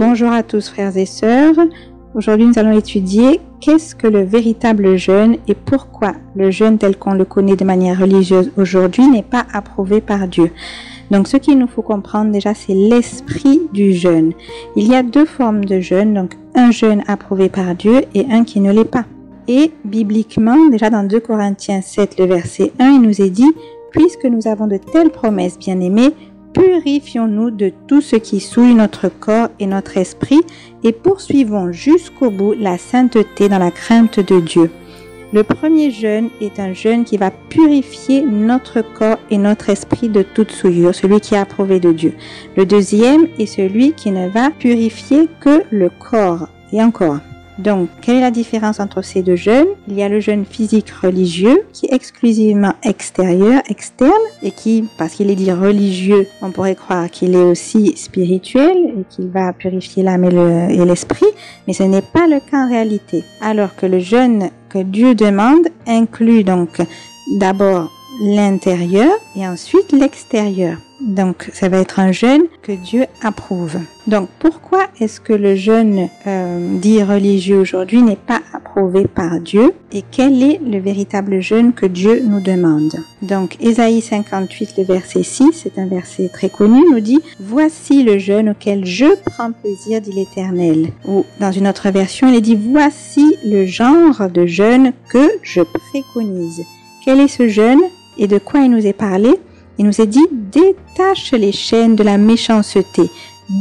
Bonjour à tous frères et sœurs. Aujourd'hui nous allons étudier qu'est-ce que le véritable jeûne et pourquoi le jeûne tel qu'on le connaît de manière religieuse aujourd'hui n'est pas approuvé par Dieu. Donc ce qu'il nous faut comprendre déjà, c'est l'esprit du jeûne. Il y a deux formes de jeûne, donc un jeûne approuvé par Dieu et un qui ne l'est pas. Et bibliquement, déjà dans 2 Corinthiens 7, le verset 1, il nous est dit « Puisque nous avons de telles promesses, bien-aimés, purifions-nous de tout ce qui souille notre corps et notre esprit et poursuivons jusqu'au bout la sainteté dans la crainte de Dieu. » Le premier jeûne est un jeûne qui va purifier notre corps et notre esprit de toute souillure, celui qui est approuvé de Dieu. Le deuxième est celui qui ne va purifier que le corps. Et encore. Donc, quelle est la différence entre ces deux jeûnes? Il y a le jeûne physique religieux qui est exclusivement extérieur, externe, et qui, parce qu'il est dit religieux, on pourrait croire qu'il est aussi spirituel et qu'il va purifier l'âme et l'esprit, mais ce n'est pas le cas en réalité. Alors que le jeûne que Dieu demande inclut donc d'abord l'intérieur et ensuite l'extérieur. Donc, ça va être un jeûne que Dieu approuve. Donc, pourquoi est-ce que le jeûne dit religieux aujourd'hui n'est pas approuvé par Dieu? Et quel est le véritable jeûne que Dieu nous demande? Donc, Ésaïe 58, le verset 6, c'est un verset très connu, nous dit « Voici le jeûne auquel je prends plaisir, dit l'Éternel. » Ou, dans une autre version, il est dit « Voici le genre de jeûne que je préconise. » Quel est ce jeûne et de quoi il nous est parlé? Il nous est dit, détache les chaînes de la méchanceté,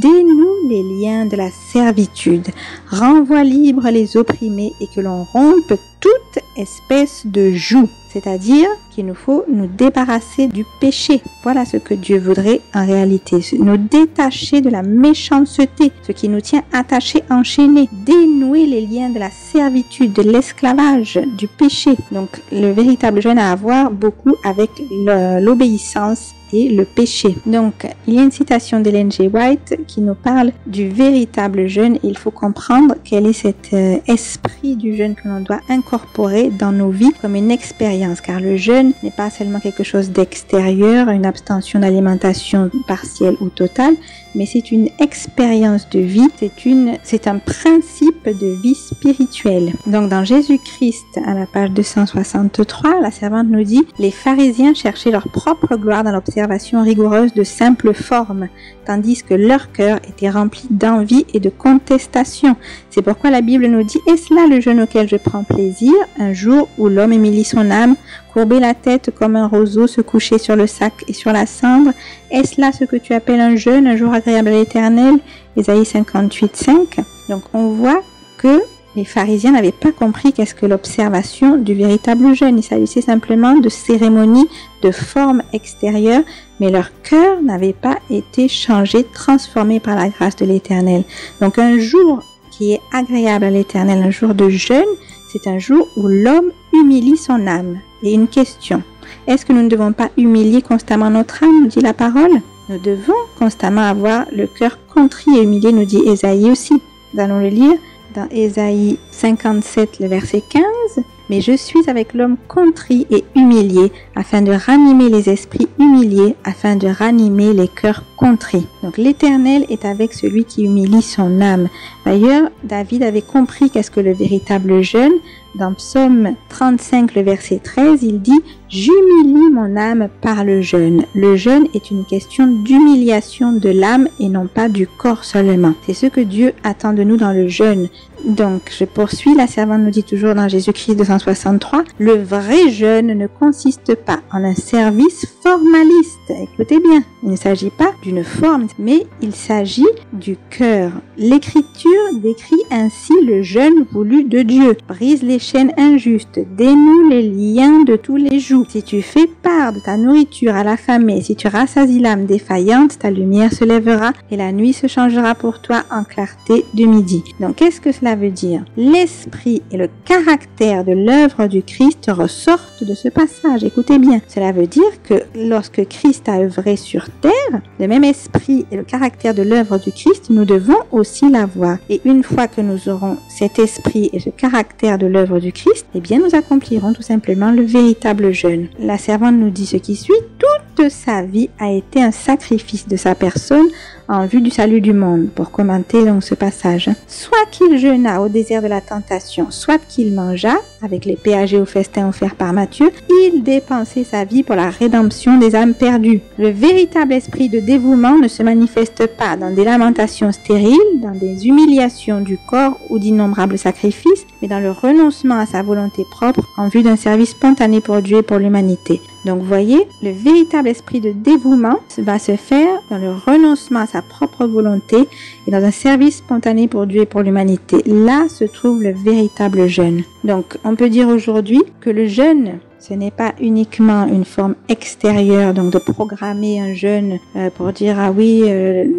dénoue les liens de la servitude, renvoie libre les opprimés et que l'on rompe toute espèce de joug. C'est-à-dire qu'il nous faut nous débarrasser du péché. Voilà ce que Dieu voudrait en réalité. Nous détacher de la méchanceté, ce qui nous tient attachés, enchaînés. Dénouer les liens de la servitude, de l'esclavage, du péché. Donc le véritable jeûne a à voir beaucoup avec l'obéissance et le péché. Donc, il y a une citation d'Ellen G. White qui nous parle du véritable jeûne. Il faut comprendre quel est cet esprit du jeûne que l'on doit incorporer dans nos vies comme une expérience, car le jeûne n'est pas seulement quelque chose d'extérieur, une abstention d'alimentation partielle ou totale, mais c'est une expérience de vie, c'est un principe de vie spirituelle. Donc dans Jésus-Christ, à la page 263, la servante nous dit « Les pharisiens cherchaient leur propre gloire dans l'observation rigoureuse de simples formes, tandis que leur cœur était rempli d'envie et de contestation. C'est pourquoi la Bible nous dit « Est-ce là le jeûne auquel je prends plaisir, un jour où l'homme humilie son âme, courber la tête comme un roseau, se coucher sur le sac et sur la cendre? Est-ce là ce que tu appelles un jeûne, un jour agréable à l'Éternel » Ésaïe 58, 5. Donc on voit que les pharisiens n'avaient pas compris qu'est-ce que l'observation du véritable jeûne. Il s'agissait simplement de cérémonies, de formes extérieures, mais leur cœur n'avait pas été changé, transformé par la grâce de l'Éternel. Donc un jour qui est agréable à l'Éternel, un jour de jeûne, c'est un jour où l'homme humilie son âme. Et une question, est-ce que nous ne devons pas humilier constamment notre âme, nous dit la parole? Nous devons constamment avoir le cœur contrit et humilié, nous dit Ésaïe aussi. Nous allons le lire dans Ésaïe 57, le verset 15. « Mais je suis avec l'homme contrit et humilié, afin de ranimer les esprits humiliés, afin de ranimer les cœurs contrits. » Donc l'Éternel est avec celui qui humilie son âme. D'ailleurs, David avait compris qu'est-ce que le véritable jeûne. Dans Psaume 35, le verset 13, il dit « J'humilie mon âme par le jeûne. » Le jeûne est une question d'humiliation de l'âme et non pas du corps seulement. C'est ce que Dieu attend de nous dans le jeûne. Donc, je poursuis, la servante nous dit toujours dans Jésus-Christ 263, « Le vrai jeûne ne consiste pas en un service formaliste. » Écoutez bien, il ne s'agit pas d'une forme, mais il s'agit du cœur. L'Écriture décrit ainsi le jeûne voulu de Dieu. Brise les chaînes injustes, dénoue les liens de tous les jougs. Si tu fais part de ta nourriture à l'affamé, si tu rassasies l'âme défaillante, ta lumière se lèvera et la nuit se changera pour toi en clarté de midi. Donc, qu'est-ce que cela veut dire? L'esprit et le caractère de l'œuvre du Christ ressortent de ce passage. Écoutez bien. Cela veut dire que lorsque Christ a œuvré sur terre, le même esprit et le caractère de l'œuvre du Christ, nous devons aussi l'avoir. Et une fois que nous aurons cet esprit et ce caractère de l'œuvre du Christ, eh bien nous accomplirons tout simplement le véritable jeûne. La servante nous dit ce qui suit: toute toute sa vie a été un sacrifice de sa personne en vue du salut du monde, pour commenter donc ce passage. Soit qu'il jeûna au désert de la tentation, soit qu'il mangea, avec les péagés au festin offerts par Matthieu, il dépensait sa vie pour la rédemption des âmes perdues. Le véritable esprit de dévouement ne se manifeste pas dans des lamentations stériles, dans des humiliations du corps ou d'innombrables sacrifices, mais dans le renoncement à sa volonté propre en vue d'un service spontané pour Dieu et pour l'humanité. Donc vous voyez, le véritable esprit de dévouement va se faire dans le renoncement à sa propre volonté et dans un service spontané pour Dieu et pour l'humanité. Là se trouve le véritable jeûne. Donc on peut dire aujourd'hui que le jeûne, ce n'est pas uniquement une forme extérieure, donc de programmer un jeûne pour dire « Ah oui,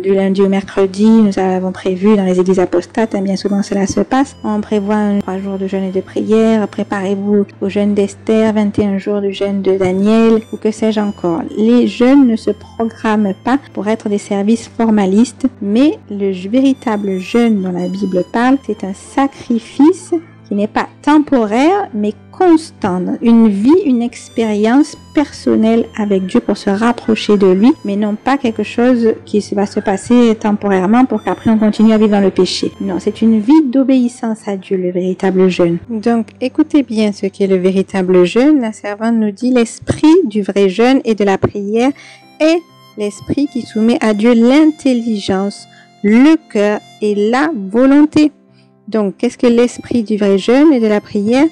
du lundi au mercredi, nous avons prévu dans les églises apostates, bien souvent cela se passe. On prévoit 3 jours de jeûne et de prière, préparez-vous au jeûne d'Esther, 21 jours de jeûne de Daniel, ou que sais-je encore. » Les jeûnes ne se programment pas pour être des services formalistes, mais le véritable jeûne dont la Bible parle, c'est un sacrifice qui n'est pas temporaire, mais constant, une vie, une expérience personnelle avec Dieu pour se rapprocher de lui, mais non pas quelque chose qui va se passer temporairement pour qu'après on continue à vivre dans le péché. Non, c'est une vie d'obéissance à Dieu, le véritable jeûne. Donc, écoutez bien ce qu'est le véritable jeûne. La servante nous dit: l'esprit du vrai jeûne et de la prière est l'esprit qui soumet à Dieu l'intelligence, le cœur et la volonté. Donc, qu'est-ce que l'esprit du vrai jeûne et de la prière?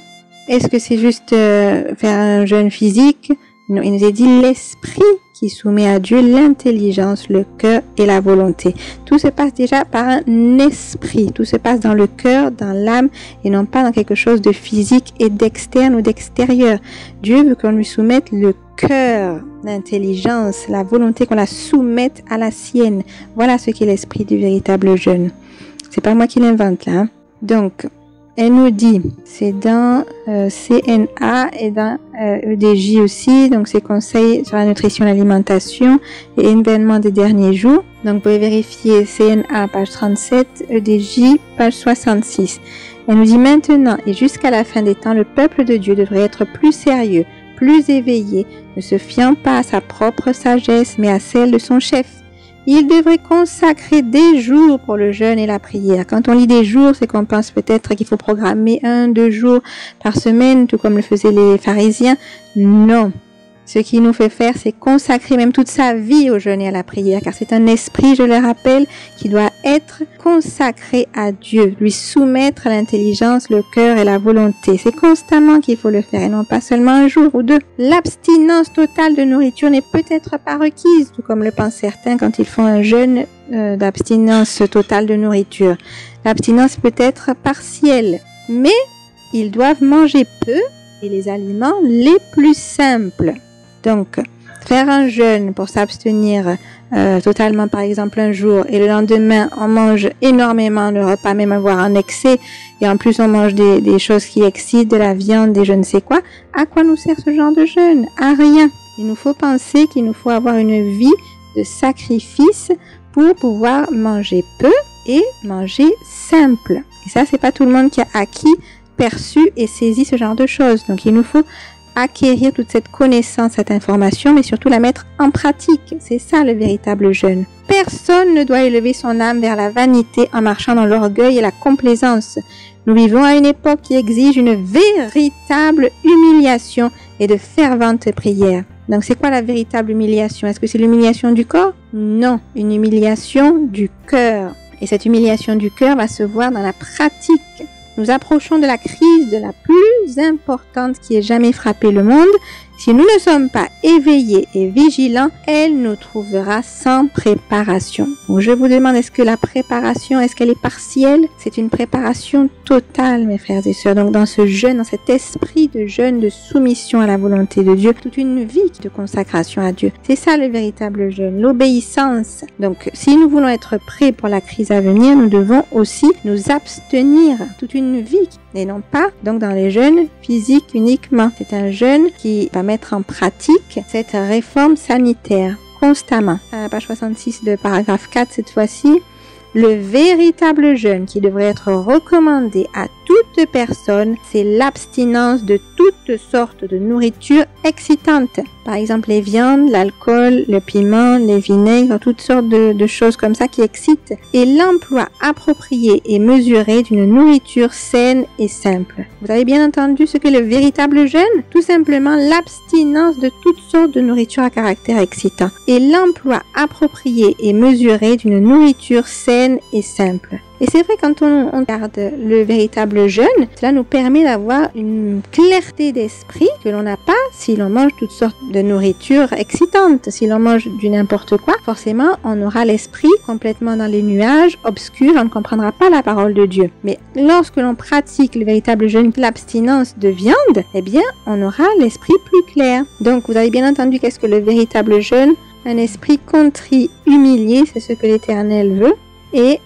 Est-ce que c'est juste faire un jeûne physique? Non, il nous est dit l'esprit qui soumet à Dieu l'intelligence, le cœur et la volonté. Tout se passe déjà par un esprit. Tout se passe dans le cœur, dans l'âme et non pas dans quelque chose de physique et d'externe ou d'extérieur. Dieu veut qu'on lui soumette le cœur, l'intelligence, la volonté, qu'on la soumette à la sienne. Voilà ce qu'est l'esprit du véritable jeûne. C'est pas moi qui l'invente là. Donc, elle nous dit, c'est dans CNA et dans EDJ aussi, donc c'est conseils sur la nutrition et l'alimentation et événements des derniers jours. Donc, vous pouvez vérifier CNA page 37, EDJ page 66. Elle nous dit maintenant et jusqu'à la fin des temps, le peuple de Dieu devrait être plus sérieux, plus éveillé, ne se fiant pas à sa propre sagesse, mais à celle de son chef. Il devrait consacrer des jours pour le jeûne et la prière. Quand on lit des jours, c'est qu'on pense peut-être qu'il faut programmer 1-2 jours par semaine, tout comme le faisaient les pharisiens. Non. Ce qui nous fait faire, c'est consacrer même toute sa vie au jeûne et à la prière, car c'est un esprit, je le rappelle, qui doit être consacré à Dieu, lui soumettre l'intelligence, le cœur et la volonté. C'est constamment qu'il faut le faire, et non pas seulement 1 jour ou 2. L'abstinence totale de nourriture n'est peut-être pas requise, tout comme le pensent certains quand ils font un jeûne d'abstinence totale de nourriture. L'abstinence peut être partielle, mais ils doivent manger peu et les aliments les plus simples. Donc, faire un jeûne pour s'abstenir totalement, par exemple, 1 jour, et le lendemain, on mange énormément le repas, même voire en excès, et en plus, on mange des choses qui excitent, de la viande, et je ne sais quoi. À quoi nous sert ce genre de jeûne? À rien. Il nous faut penser qu'il nous faut avoir une vie de sacrifice pour pouvoir manger peu et manger simple. Et ça, c'est pas tout le monde qui a acquis, perçu et saisi ce genre de choses. Donc, il nous faut acquérir toute cette connaissance, cette information, mais surtout la mettre en pratique. C'est ça le véritable jeûne. Personne ne doit élever son âme vers la vanité en marchant dans l'orgueil et la complaisance. Nous vivons à une époque qui exige une véritable humiliation et de ferventes prières. Donc, c'est quoi la véritable humiliation? Est-ce que c'est l'humiliation du corps? Non, une humiliation du cœur. Et cette humiliation du cœur va se voir dans la pratique. Nous approchons de la crise la plus importante qui ait jamais frappé le monde. Si nous ne sommes pas éveillés et vigilants, elle nous trouvera sans préparation. Donc je vous demande, est-ce que la préparation, est-ce qu'elle est partielle? C'est une préparation totale, mes frères et sœurs. Donc dans ce jeûne, dans cet esprit de jeûne, de soumission à la volonté de Dieu, toute une vie de consacration à Dieu. C'est ça le véritable jeûne, l'obéissance. Donc si nous voulons être prêts pour la crise à venir, nous devons aussi nous abstenir toute une vie, et non pas donc dans les jeûnes physiques uniquement. C'est un jeûne qui va mettre en pratique cette réforme sanitaire constamment. À la page 66 de paragraphe 4 cette fois-ci, le véritable jeûne qui devrait être recommandé à toute personne, c'est l'abstinence de toutes sortes de nourriture excitante. Par exemple, les viandes, l'alcool, le piment, les vinaigres, toutes sortes de choses comme ça qui excitent. Et l'emploi approprié et mesuré d'une nourriture saine et simple. Vous avez bien entendu ce qu'est le véritable jeûne? Tout simplement l'abstinence de toutes sortes de nourriture à caractère excitant. Et l'emploi approprié et mesuré d'une nourriture saine et simple. Et c'est vrai, quand on garde le véritable jeûne, cela nous permet d'avoir une clarté d'esprit que l'on n'a pas si l'on mange toutes sortes de nourriture excitante. Si l'on mange du n'importe quoi, forcément, on aura l'esprit complètement dans les nuages, obscur, on ne comprendra pas la parole de Dieu. Mais lorsque l'on pratique le véritable jeûne, l'abstinence de viande, eh bien, on aura l'esprit plus clair. Donc, vous avez bien entendu qu'est-ce que le véritable jeûne? Un esprit contrit, humilié, c'est ce que l'Éternel veut. Et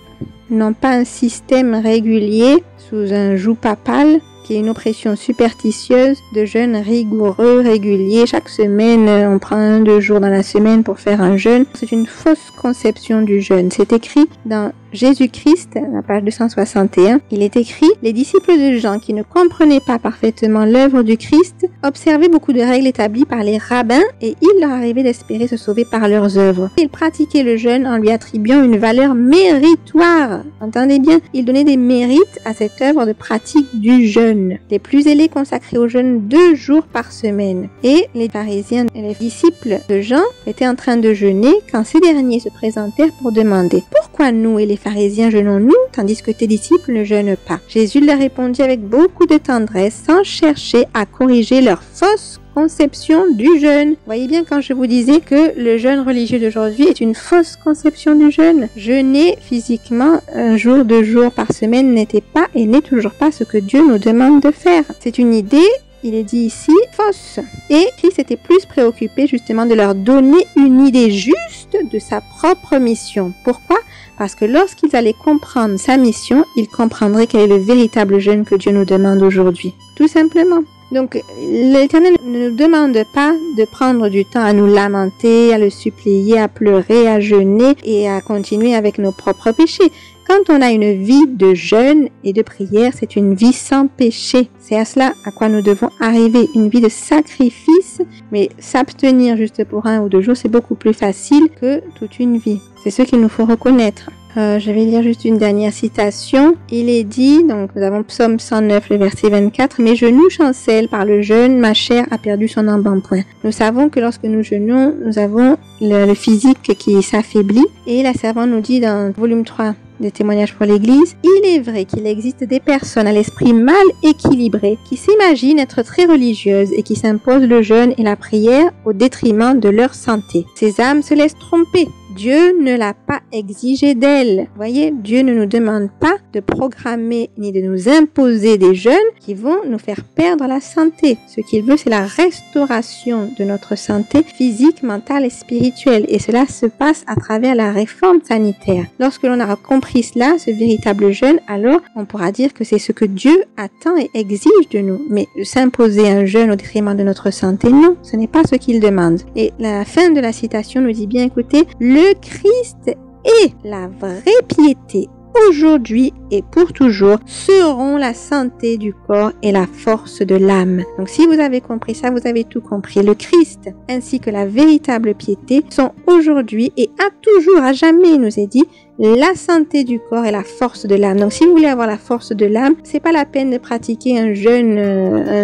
non pas un système régulier sous un joug papal qui est une oppression superstitieuse de jeûne rigoureux, régulier. Chaque semaine, on prend 2 jours dans la semaine pour faire un jeûne. C'est une fausse conception du jeûne. C'est écrit dans Jésus-Christ, à la page 261, il est écrit « Les disciples de Jean qui ne comprenaient pas parfaitement l'œuvre du Christ observaient beaucoup de règles établies par les rabbins et il leur arrivait d'espérer se sauver par leurs œuvres. Ils pratiquaient le jeûne en lui attribuant une valeur méritoire. » Entendez bien, ils donnaient des mérites à cette œuvre de pratique du jeûne. Les plus zélés consacraient au jeûne 2 jours par semaine. Et les pharisiens et les disciples de Jean étaient en train de jeûner quand ces derniers se présentèrent pour demander « Pourquoi nous et les pharisiens jeûnons-nous, tandis que tes disciples ne jeûnent pas ?» Jésus leur répondit avec beaucoup de tendresse, sans chercher à corriger leur fausse conception du jeûne. Voyez bien quand je vous disais que le jeûne religieux d'aujourd'hui est une fausse conception du jeûne. Jeûner physiquement 1 jour, 2 jours par semaine n'était pas et n'est toujours pas ce que Dieu nous demande de faire. C'est une idée, il est dit ici, fausse. Et Christ était plus préoccupé justement de leur donner une idée juste de sa propre mission. Pourquoi? Parce que lorsqu'ils allaient comprendre sa mission, ils comprendraient quel est le véritable jeûne que Dieu nous demande aujourd'hui. Tout simplement. Donc, l'Éternel ne nous demande pas de prendre du temps à nous lamenter, à le supplier, à pleurer, à jeûner et à continuer avec nos propres péchés. Quand on a une vie de jeûne et de prière, c'est une vie sans péché. C'est à cela à quoi nous devons arriver, une vie de sacrifice, mais s'abstenir juste pour 1 ou 2 jours, c'est beaucoup plus facile que toute une vie. C'est ce qu'il nous faut reconnaître. Je vais lire juste une dernière citation. Il est dit, donc nous avons Psaume 109, le verset 24, « Mes genoux chancellent par le jeûne, ma chair a perdu son embonpoint. » Nous savons que lorsque nous jeûnons, nous avons le physique qui s'affaiblit. Et la servante nous dit dans volume 3 des témoignages pour l'Église, « Il est vrai qu'il existe des personnes à l'esprit mal équilibré qui s'imaginent être très religieuses et qui s'imposent le jeûne et la prière au détriment de leur santé. Ces âmes se laissent tromper. Dieu ne l'a pas exigé d'elles. » Voyez, Dieu ne nous demande pas de programmer ni de nous imposer des jeûnes qui vont nous faire perdre la santé. Ce qu'il veut, c'est la restauration de notre santé physique, mentale et spirituelle. Et cela se passe à travers la réforme sanitaire. Lorsque l'on aura compris cela, ce véritable jeûne, alors on pourra dire que c'est ce que Dieu attend et exige de nous. Mais s'imposer un jeûne au détriment de notre santé, non, ce n'est pas ce qu'il demande. Et la fin de la citation nous dit bien, écoutez, le Christ et la vraie piété aujourd'hui et pour toujours seront la santé du corps et la force de l'âme. Donc si vous avez compris ça, vous avez tout compris. Le Christ ainsi que la véritable piété sont aujourd'hui et à toujours, à jamais, il nous est dit, la santé du corps et la force de l'âme. Donc si vous voulez avoir la force de l'âme, c'est pas la peine de pratiquer un jeûne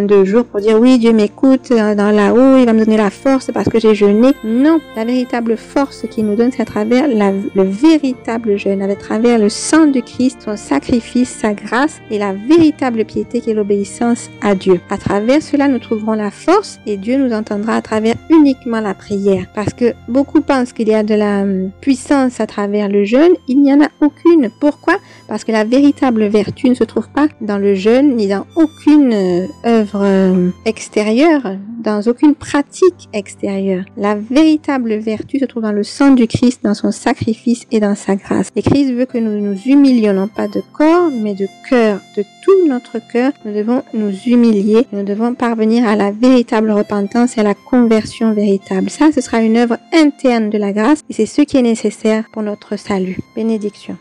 1-2 jours pour dire oui, Dieu m'écoute dans là-haut, il va me donner la force parce que j'ai jeûné. Non, la véritable force qu'il nous donne, c'est à travers le véritable jeûne, à travers le sang de Christ, son sacrifice, sa grâce et la véritable piété qui est l'obéissance à Dieu. À travers cela, nous trouverons la force et Dieu nous entendra à travers uniquement la prière. Parce que beaucoup pensent qu'il y a de la puissance à travers le jeûne. Il n'y en a aucune. Pourquoi? Parce que la véritable vertu ne se trouve pas dans le jeûne, ni dans aucune œuvre extérieure, dans aucune pratique extérieure. La véritable vertu se trouve dans le sang du Christ, dans son sacrifice et dans sa grâce. Et Christ veut que nous nous humilions, non pas de corps, mais de cœur, de tout notre cœur. Nous devons nous humilier, nous devons parvenir à la véritable repentance et à la conversion véritable. Ça, ce sera une œuvre interne de la grâce et c'est ce qui est nécessaire pour notre salut. Bénédiction.